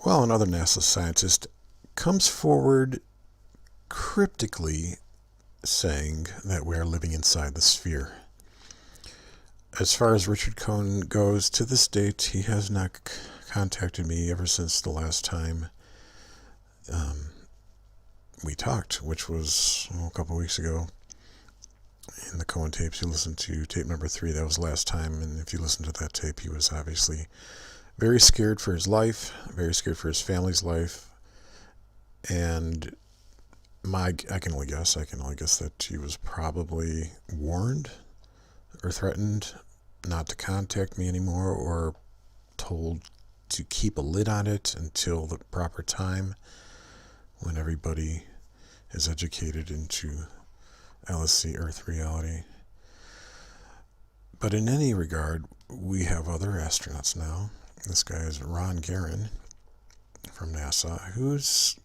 Well, another NASA scientist comes forward cryptically saying that we are living inside the sphere. As far as Richard Cohn goes, to this date, he has not contacted me ever since the last time we talked, which was a couple weeks ago. In the Cohen tapes, you listened to tape number 3. That was the last time, and if you listen to that tape, he was obviously very scared for his life, very scared for his family's life, and I can only guess that he was probably warned or threatened not to contact me anymore, or told to keep a lid on it until the proper time when everybody is educated into LSC Earth reality. But in any regard, we have other astronauts now. This guy is Ron Guerin from NASA, who's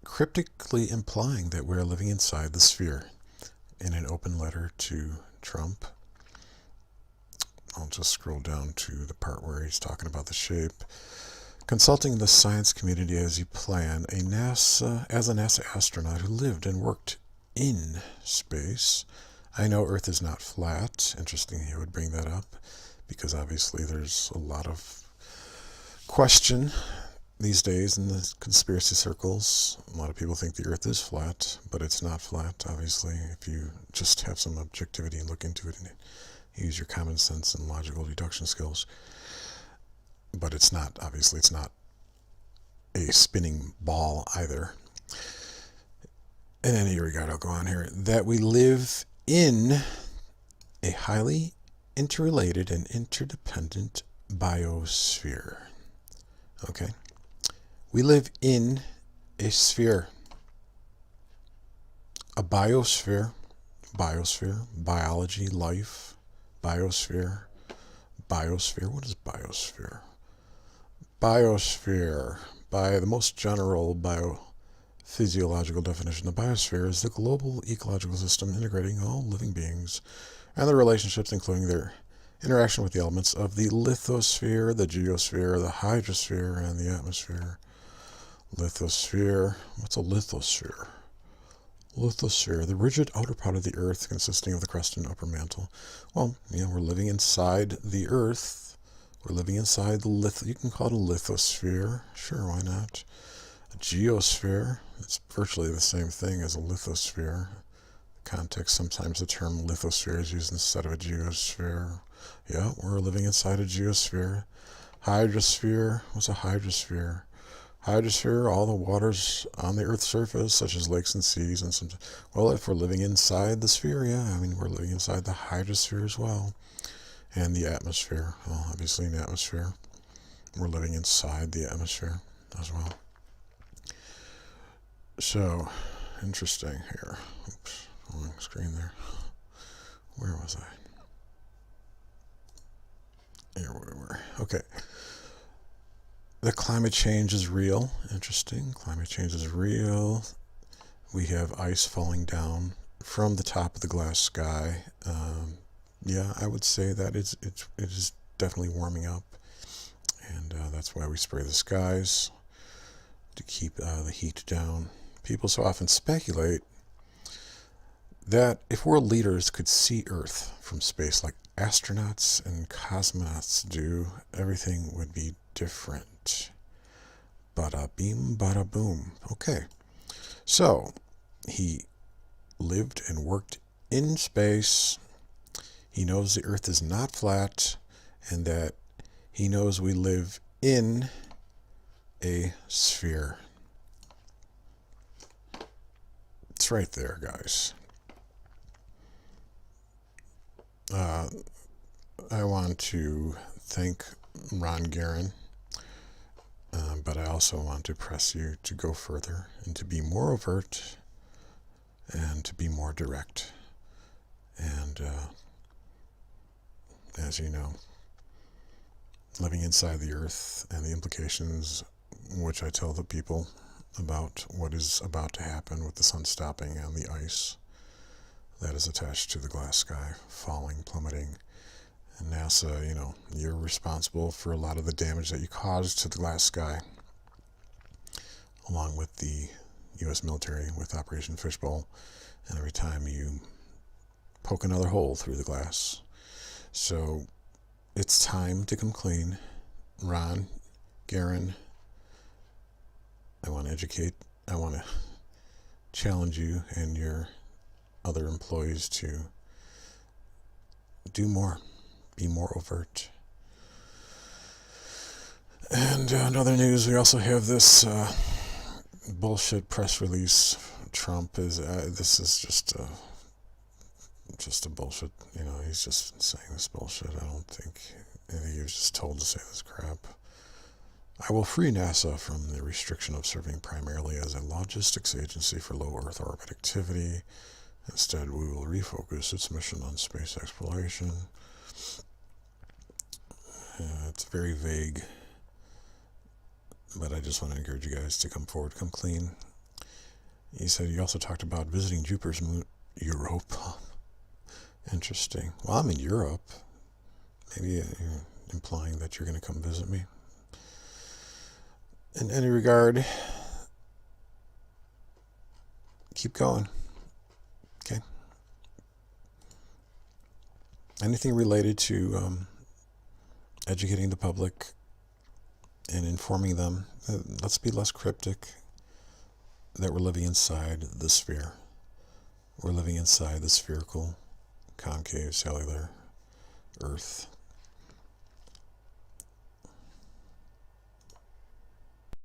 cryptically implying that we're living inside the sphere in an open letter to Trump. I'll just scroll down to the part where he's talking about the shape. Consulting the science community as you plan, as a NASA astronaut who lived and worked in space, I know Earth is not flat. Interesting he would bring that up, because obviously there's a lot of question these days in the conspiracy circles. A lot of people think the Earth is flat, but it's not flat, obviously, if you just have some objectivity and look into it and use your common sense and logical deduction skills. But it's not, obviously, it's not a spinning ball either. In any regard, I'll go on here. That we live in a highly interrelated and interdependent biosphere. Okay? We live in a sphere. A biosphere. Biosphere. Biology, life. Biosphere. Biosphere. What is biosphere? Biosphere. By the most general biophysiological definition, the biosphere is the global ecological system integrating all living beings and their relationships, including their interaction with the elements of the lithosphere, the geosphere, the hydrosphere, and the atmosphere. Lithosphere. What's a lithosphere? Lithosphere, the rigid outer part of the Earth consisting of the crust and upper mantle. Well, we're living inside the Earth. We're living inside the you can call it a lithosphere. Sure, why not? A geosphere. It's virtually the same thing as a lithosphere. Context, sometimes the term lithosphere is used instead of a geosphere. Yeah, we're living inside a geosphere. Hydrosphere. What's a hydrosphere? Hydrosphere, all the waters on the Earth's surface, such as lakes and seas, and well, if we're living inside the sphere, we're living inside the hydrosphere as well. And the atmosphere, well, obviously in the atmosphere, we're living inside the atmosphere as well. So, interesting here. Oops, wrong screen there. Where was I? Here we were. Okay. The climate change is real. Interesting. Climate change is real. We have ice falling down from the top of the glass sky. I would say that it is definitely warming up, and that's why we spray the skies to keep the heat down. People so often speculate that if world leaders could see Earth from space like astronauts and cosmonauts do, everything would be different. Bada beam, bada boom. Okay, so he lived and worked in space. He knows the Earth is not flat, and that he knows we live in a sphere. It's right there, guys. I want to thank Ron Guerin, but I also want to press you to go further and to be more overt and to be more direct. And as you know, living inside the Earth and the implications, which I tell the people about what is about to happen with the sun stopping and the ice that is attached to the glass sky, falling, plummeting, And NASA, you're responsible for a lot of the damage that you caused to the glass sky, along with the U.S. military with Operation Fishbowl, and every time you poke another hole through the glass. So it's time to come clean. Ron, Garen, I want to challenge you and your other employees to do more, be more overt. And in other news, we also have this bullshit press release. Trump is this is just a bullshit. He's just saying this bullshit. I think he was just told to say this crap. I will free NASA from the restriction of serving primarily as a logistics agency for low Earth orbit activity. Instead, we will refocus its mission on space exploration. It's very vague, but I just want to encourage you guys to come forward, come clean. He said he also talked about visiting Jupiter's moon, Europe. Interesting. Well, I'm in Europe. Maybe you're implying that you're going to come visit me. In any regard, keep going. Okay? Anything related to educating the public and informing them, let's be less cryptic, that we're living inside the sphere. We're living inside the spherical, concave, cellular Earth.